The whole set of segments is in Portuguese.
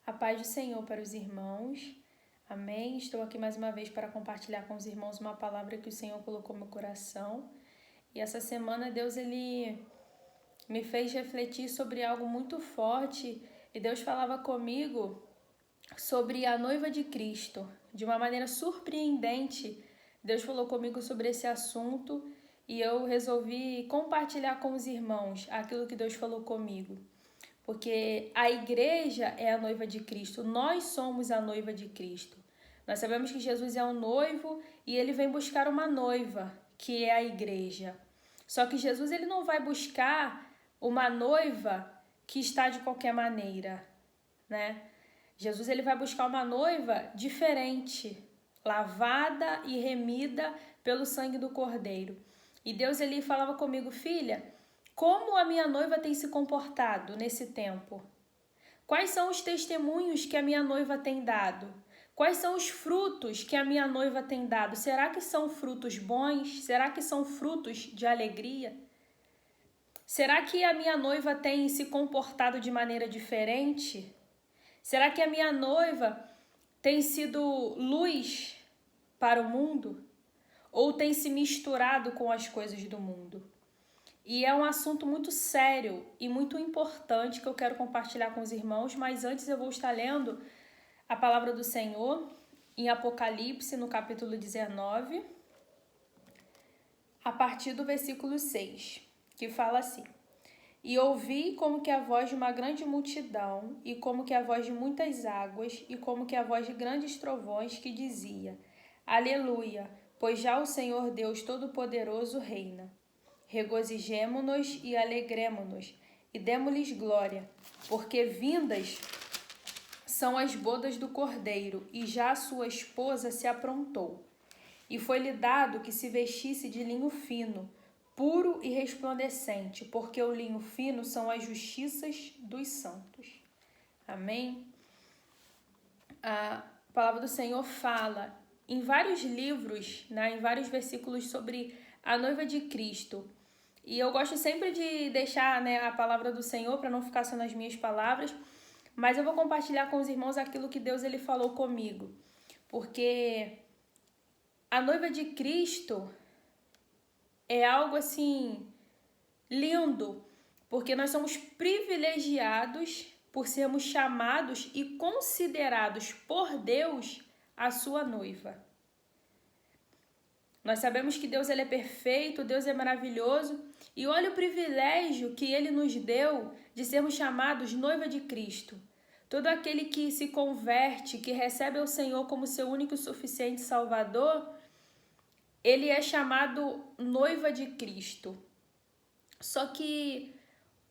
A paz do Senhor para os irmãos. Amém. Estou aqui mais uma vez para compartilhar com os irmãos uma palavra que o Senhor colocou no meu coração. E essa semana Deus ele me fez refletir sobre algo muito forte. E Deus falava comigo sobre a noiva de Cristo. De uma maneira surpreendente, Deus falou comigo sobre esse assunto e eu resolvi compartilhar com os irmãos aquilo que Deus falou comigo. Porque a igreja é a noiva de Cristo, nós somos a noiva de Cristo. Nós sabemos que Jesus é um noivo e ele vem buscar uma noiva, que é a igreja. Só que Jesus ele não vai buscar uma noiva que está de qualquer maneira, né? Jesus ele vai buscar uma noiva diferente, lavada e remida pelo sangue do Cordeiro. E Deus ele falava comigo, filha, como a minha noiva tem se comportado nesse tempo? Quais são os testemunhos que a minha noiva tem dado? Quais são os frutos que a minha noiva tem dado? Será que são frutos bons? Será que são frutos de alegria? Será que a minha noiva tem se comportado de maneira diferente? Será que a minha noiva tem sido luz para o mundo? Ou tem se misturado com as coisas do mundo? E é um assunto muito sério e muito importante que eu quero compartilhar com os irmãos, mas antes eu vou estar lendo a palavra do Senhor em Apocalipse, no capítulo 19, a partir do versículo 6, que fala assim: E ouvi como que a voz de uma grande multidão, e como que a voz de muitas águas, e como que a voz de grandes trovões, que dizia: Aleluia, pois já o Senhor Deus Todo-Poderoso reina. Regozijemo-nos e alegremo-nos, e demo-lhes glória, porque vindas são as bodas do Cordeiro, e já a sua esposa se aprontou. E foi-lhe dado que se vestisse de linho fino, puro e resplandecente, porque o linho fino são as justiças dos santos. Amém? A palavra do Senhor fala em vários livros, né, em vários versículos sobre a noiva de Cristo. E eu gosto sempre de deixar, né, a palavra do Senhor para não ficar só nas minhas palavras, mas eu vou compartilhar com os irmãos aquilo que Deus ele falou comigo. Porque a noiva de Cristo é algo assim lindo, porque nós somos privilegiados por sermos chamados e considerados por Deus a sua noiva. Nós sabemos que Deus ele é perfeito, Deus é maravilhoso, e olha o privilégio que ele nos deu de sermos chamados noiva de Cristo. Todo aquele que se converte, que recebe o Senhor como seu único e suficiente Salvador, ele é chamado noiva de Cristo. Só que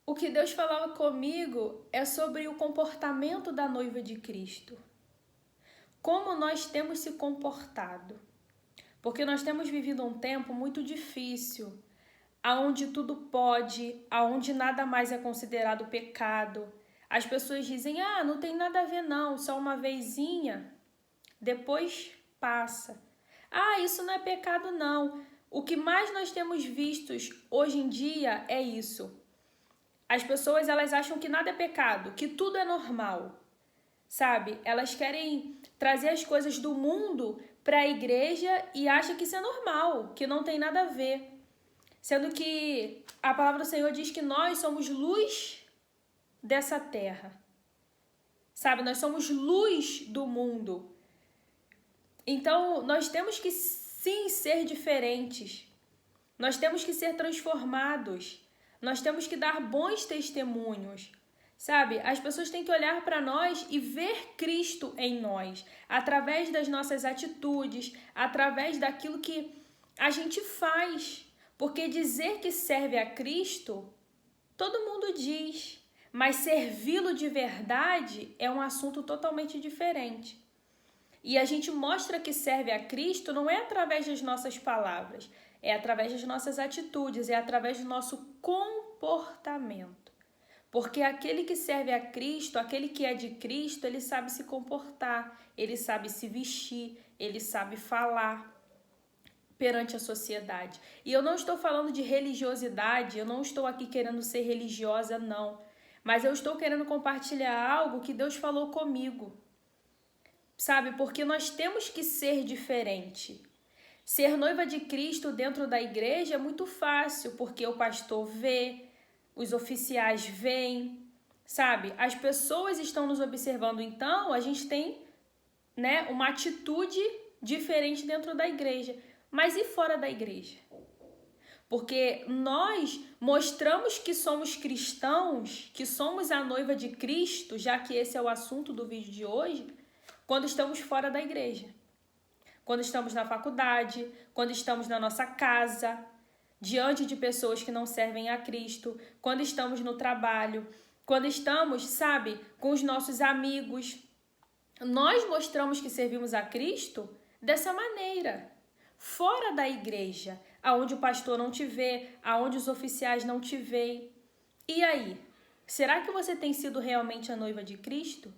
o que Deus falava comigo é sobre o comportamento da noiva de Cristo. Como nós temos se comportado. Porque nós temos vivido um tempo muito difícil, aonde tudo pode, aonde nada mais é considerado pecado. As pessoas dizem, não tem nada a ver não, só uma vezinha, depois passa. Isso não é pecado não. O que mais nós temos vistos hoje em dia é isso. As pessoas elas acham que nada é pecado, que tudo é normal, sabe? Elas querem trazer as coisas do mundo para a igreja e acham que isso é normal, que não tem nada a ver. Sendo que a palavra do Senhor diz que nós somos luz dessa terra, sabe? Nós somos luz do mundo. Então, nós temos que sim ser diferentes. Nós temos que ser transformados. Nós temos que dar bons testemunhos, sabe? As pessoas têm que olhar para nós e ver Cristo em nós, através das nossas atitudes, através daquilo que a gente faz. Porque dizer que serve a Cristo, todo mundo diz, mas servi-lo de verdade é um assunto totalmente diferente. E a gente mostra que serve a Cristo não é através das nossas palavras, é através das nossas atitudes, é através do nosso comportamento. Porque aquele que serve a Cristo, aquele que é de Cristo, ele sabe se comportar, ele sabe se vestir, ele sabe falar perante a sociedade. E eu não estou falando de religiosidade, eu não estou aqui querendo ser religiosa, não. mas eu estou querendo compartilhar algo que Deus falou comigo. Sabe, porque nós temos que ser diferente. Ser noiva de Cristo dentro da igreja é muito fácil, porque o pastor vê, os oficiais veem, sabe? As pessoas estão nos observando, então a gente tem, né, uma atitude diferente dentro da igreja. Mas e fora da igreja? Porque nós mostramos que somos cristãos, que somos a noiva de Cristo, já que esse é o assunto do vídeo de hoje, quando estamos fora da igreja. Quando estamos na faculdade, quando estamos na nossa casa, diante de pessoas que não servem a Cristo, quando estamos no trabalho, quando estamos, sabe, com os nossos amigos. Nós mostramos que servimos a Cristo dessa maneira, fora da igreja, aonde o pastor não te vê, aonde os oficiais não te veem. E aí, será que você tem sido realmente a noiva de Cristo?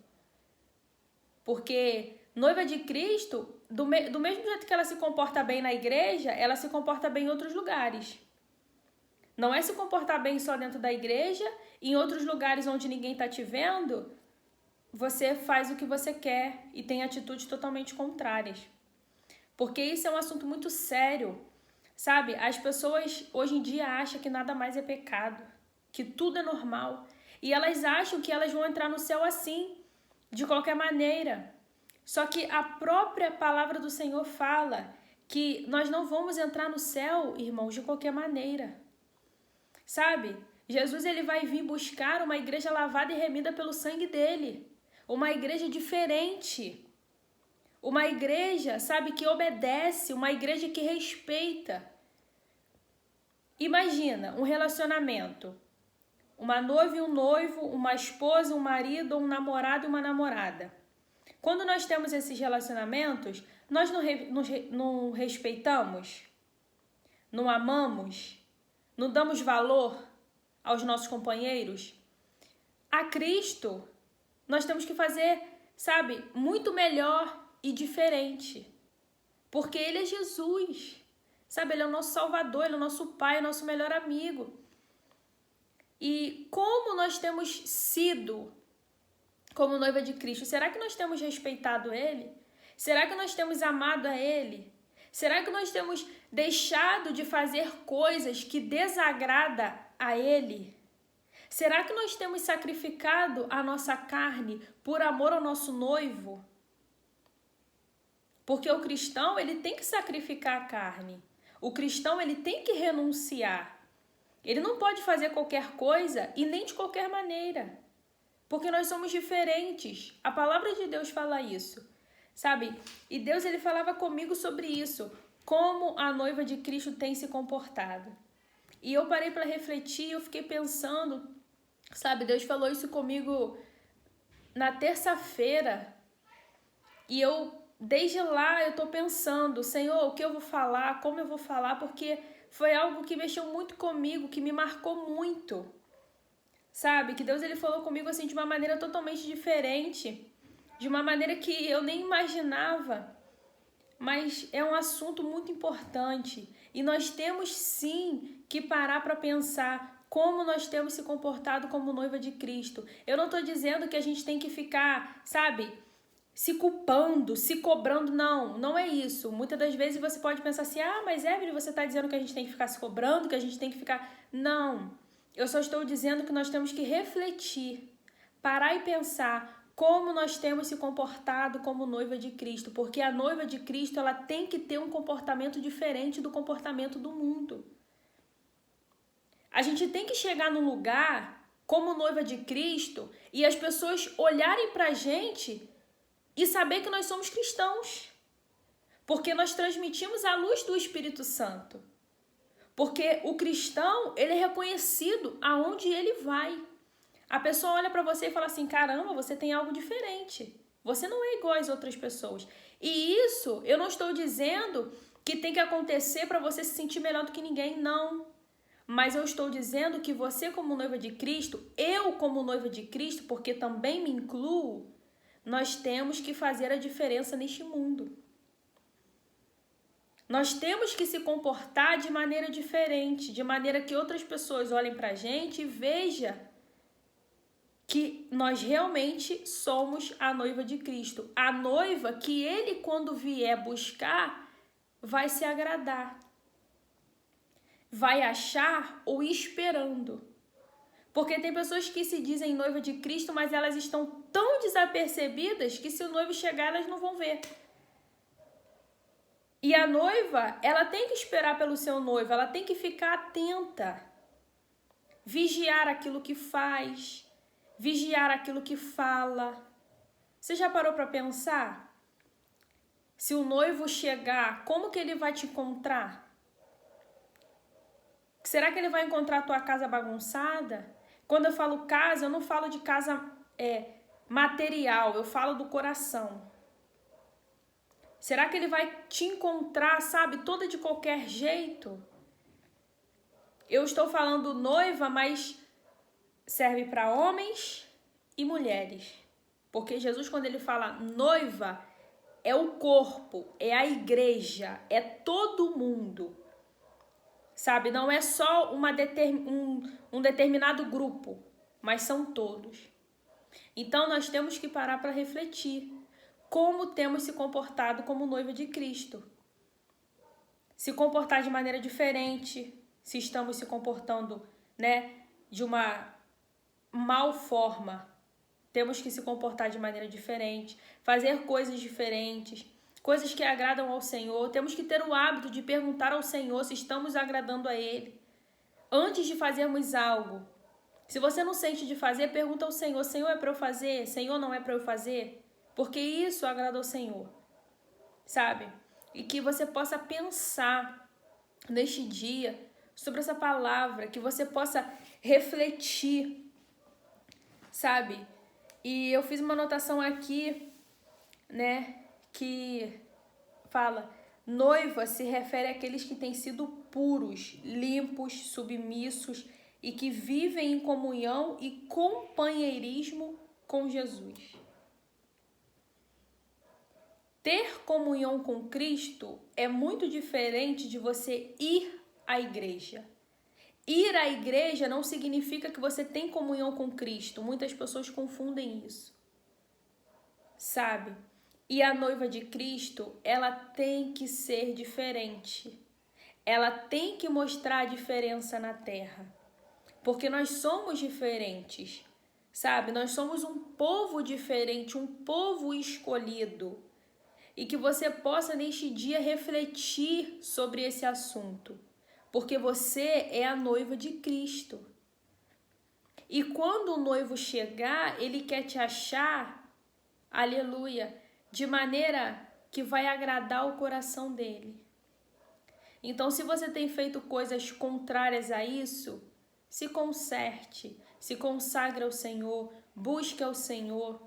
Porque noiva de Cristo, do mesmo jeito que ela se comporta bem na igreja, ela se comporta bem em outros lugares. Não é se comportar bem só dentro da igreja, e em outros lugares onde ninguém está te vendo, você faz o que você quer e tem atitudes totalmente contrárias. Porque isso é um assunto muito sério, sabe? As pessoas hoje em dia acham que nada mais é pecado, que tudo é normal. E elas acham que elas vão entrar no céu assim, de qualquer maneira. Só que a própria palavra do Senhor fala que nós não vamos entrar no céu, irmãos, de qualquer maneira. Sabe? Jesus ele vai vir buscar uma igreja lavada e remida pelo sangue dele. Uma igreja diferente. Uma igreja, sabe, que obedece, uma igreja que respeita. Imagina um relacionamento. Uma noiva e um noivo, uma esposa, um marido, um namorado e uma namorada. Quando nós temos esses relacionamentos, nós não respeitamos, não amamos, não damos valor aos nossos companheiros. A Cristo, nós temos que fazer, sabe, muito melhor e diferente. Porque Ele é Jesus, sabe, Ele é o nosso Salvador, Ele é o nosso Pai, é o nosso melhor amigo. E como nós temos sido como noiva de Cristo? Será que nós temos respeitado Ele? Será que nós temos amado a Ele? Será que nós temos deixado de fazer coisas que desagradam a Ele? Será que nós temos sacrificado a nossa carne por amor ao nosso noivo? Porque o cristão, ele tem que sacrificar a carne. O cristão, ele tem que renunciar. Ele não pode fazer qualquer coisa e nem de qualquer maneira. Porque nós somos diferentes. A palavra de Deus fala isso, sabe? E Deus, ele falava comigo sobre isso. Como a noiva de Cristo tem se comportado. E eu parei para refletir, eu fiquei pensando, sabe? Deus falou isso comigo na terça-feira. E desde lá, eu tô pensando, Senhor, o que eu vou falar, como eu vou falar, porque foi algo que mexeu muito comigo, que me marcou muito. Sabe, que Deus ele falou comigo assim de uma maneira totalmente diferente, de uma maneira que eu nem imaginava, mas é um assunto muito importante e nós temos sim que parar para pensar como nós temos se comportado como noiva de Cristo. Eu não estou dizendo que a gente tem que ficar, sabe, se culpando, se cobrando, não é isso. Muitas das vezes você pode pensar assim, mas Evelyn, você está dizendo que a gente tem que ficar se cobrando, que a gente tem que ficar... Não. Eu só estou dizendo que nós temos que refletir, parar e pensar como nós temos se comportado como noiva de Cristo, porque a noiva de Cristo ela tem que ter um comportamento diferente do comportamento do mundo. A gente tem que chegar num lugar como noiva de Cristo e as pessoas olharem pra gente e saber que nós somos cristãos, porque nós transmitimos a luz do Espírito Santo. Porque o cristão, ele é reconhecido aonde ele vai. A pessoa olha para você e fala assim, caramba, você tem algo diferente. Você não é igual às outras pessoas. E isso, eu não estou dizendo que tem que acontecer para você se sentir melhor do que ninguém, não. Mas eu estou dizendo que você como noiva de Cristo, eu como noiva de Cristo, porque também me incluo, nós temos que fazer a diferença neste mundo. Nós temos que se comportar de maneira diferente, de maneira que outras pessoas olhem pra gente e vejam que nós realmente somos a noiva de Cristo. A noiva que ele, quando vier buscar, vai se agradar. Vai achar ou esperando. Porque tem pessoas que se dizem noiva de Cristo, mas elas estão tão desapercebidas que se o noivo chegar, elas não vão ver. E a noiva, ela tem que esperar pelo seu noivo, ela tem que ficar atenta. Vigiar aquilo que faz, vigiar aquilo que fala. Você já parou para pensar? Se o noivo chegar, como que ele vai te encontrar? Será que ele vai encontrar a tua casa bagunçada? Quando eu falo casa, eu não falo de casa material, eu falo do coração. Será que ele vai te encontrar, sabe, toda de qualquer jeito? Eu estou falando noiva, mas serve para homens e mulheres. Porque Jesus, quando ele fala noiva, é o corpo, é a igreja, é todo mundo. Sabe, não é só um determinado grupo, mas são todos. Então, nós temos que parar para refletir como temos se comportado como noiva de Cristo. Se comportar de maneira diferente, se estamos se comportando, de uma mal forma. Temos que se comportar de maneira diferente, fazer coisas diferentes, coisas que agradam ao Senhor. Temos que ter o hábito de perguntar ao Senhor se estamos agradando a Ele. Antes de fazermos algo, se você não sente de fazer, pergunta ao Senhor: Senhor, é para eu fazer? Senhor, não é para eu fazer? Porque isso agrada ao Senhor, sabe? E que você possa pensar neste dia sobre essa palavra, que você possa refletir, sabe? E eu fiz uma anotação aqui, que fala: noiva se refere àqueles que têm sido puros, limpos, submissos e que vivem em comunhão e companheirismo com Jesus. Ter comunhão com Cristo é muito diferente de você ir à igreja. Ir à igreja não significa que você tem comunhão com Cristo. Muitas pessoas confundem isso, sabe? E a noiva de Cristo, ela tem que ser diferente. Ela tem que mostrar a diferença na terra. Porque nós somos diferentes, sabe? Nós somos um povo diferente, um povo escolhido. E que você possa neste dia refletir sobre esse assunto. Porque você é a noiva de Cristo. E quando o noivo chegar, ele quer te achar, aleluia, de maneira que vai agradar o coração dele. Então, se você tem feito coisas contrárias a isso, se conserte, se consagre ao Senhor, busque ao Senhor,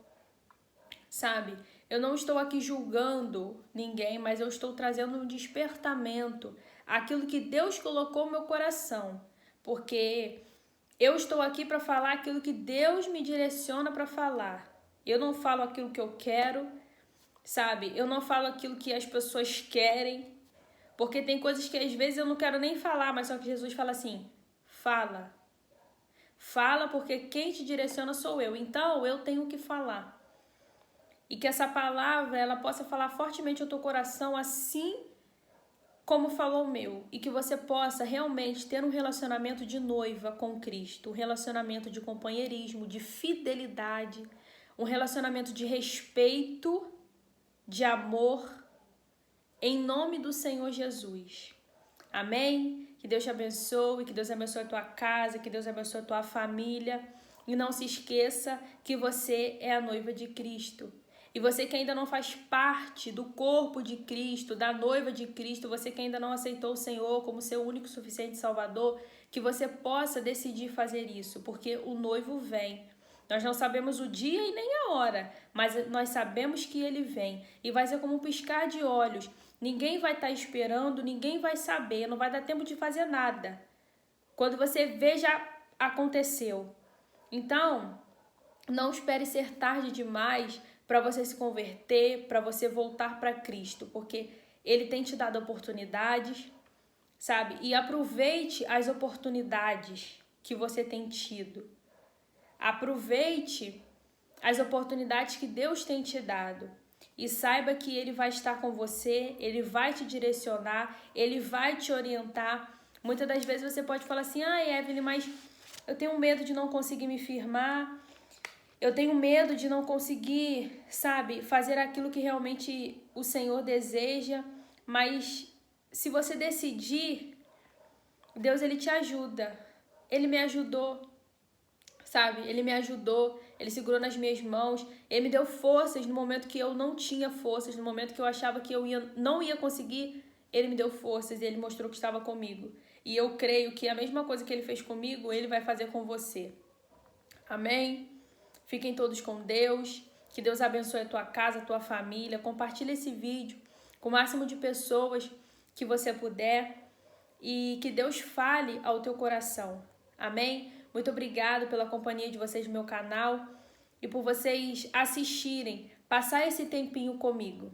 sabe? Eu não estou aqui julgando ninguém, mas eu estou trazendo um despertamento, aquilo que Deus colocou no meu coração, porque eu estou aqui para falar aquilo que Deus me direciona para falar. Eu não falo aquilo que eu quero, sabe? Eu não falo aquilo que as pessoas querem, porque tem coisas que às vezes eu não quero nem falar, mas só que Jesus fala assim: fala. Fala, porque quem te direciona sou eu. Então eu tenho que falar. E que essa palavra, ela possa falar fortemente ao teu coração, assim como falou o meu. E que você possa realmente ter um relacionamento de noiva com Cristo. Um relacionamento de companheirismo, de fidelidade. Um relacionamento de respeito, de amor. Em nome do Senhor Jesus. Amém? Que Deus te abençoe, que Deus abençoe a tua casa, que Deus abençoe a tua família. E não se esqueça que você é a noiva de Cristo. E você que ainda não faz parte do corpo de Cristo, da noiva de Cristo, você que ainda não aceitou o Senhor como seu único e suficiente Salvador, que você possa decidir fazer isso, porque o noivo vem. Nós não sabemos o dia e nem a hora, mas nós sabemos que ele vem. E vai ser como um piscar de olhos. Ninguém vai estar esperando, ninguém vai saber, não vai dar tempo de fazer nada. Quando você vê, já aconteceu. Então, não espere ser tarde demais para você se converter, para você voltar para Cristo, porque Ele tem te dado oportunidades, sabe? E aproveite as oportunidades que você tem tido. Aproveite as oportunidades que Deus tem te dado e saiba que Ele vai estar com você, Ele vai te direcionar, Ele vai te orientar. Muitas das vezes você pode falar assim, Evelyn, mas eu tenho medo de não conseguir me firmar, eu tenho medo de não conseguir, fazer aquilo que realmente o Senhor deseja, mas se você decidir, Deus, Ele te ajuda. Ele me ajudou, Ele me ajudou, Ele segurou nas minhas mãos, Ele me deu forças no momento que eu não tinha forças, no momento que eu achava que eu não ia conseguir, Ele me deu forças e Ele mostrou que estava comigo. E eu creio que a mesma coisa que Ele fez comigo, Ele vai fazer com você. Amém? Fiquem todos com Deus, que Deus abençoe a tua casa, a tua família. Compartilhe esse vídeo com o máximo de pessoas que você puder e que Deus fale ao teu coração. Amém? Muito obrigado pela companhia de vocês no meu canal e por vocês assistirem, passar esse tempinho comigo.